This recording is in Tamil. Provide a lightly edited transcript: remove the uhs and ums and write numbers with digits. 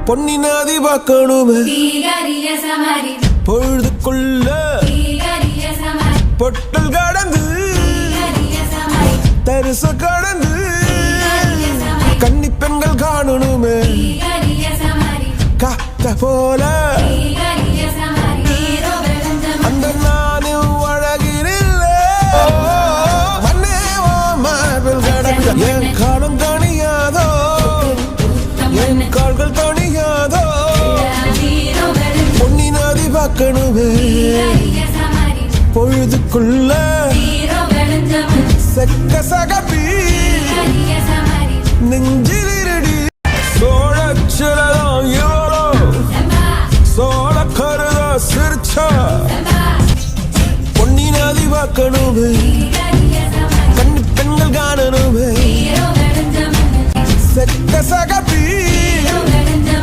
பொன்னி நதி பார்க்கணுமே பொழுதுக்குள்ள பொட்டல் கடந்து தரிச கடந்து கன்னி பெண்கள் காணணுமே காத்த போல அந்த நானும் அழகினில்ல மண்ணேவோ மார்பில் கடந்த என் காலம் தனியாதோ என் கால்கள் தனியாதோ பொன்னி நதி பார்க்கணுமே பொழுதுக்குள்ள செக்க சகப்பி நெஞ்சிலிரடி சோழச்சிலதான் இவளோ சோழ கருதா சிரிச்சா பொன்னி நதி பார்க்கணுமே கண்ணி பெண்கள் காணணுமே செக்க சகப்பி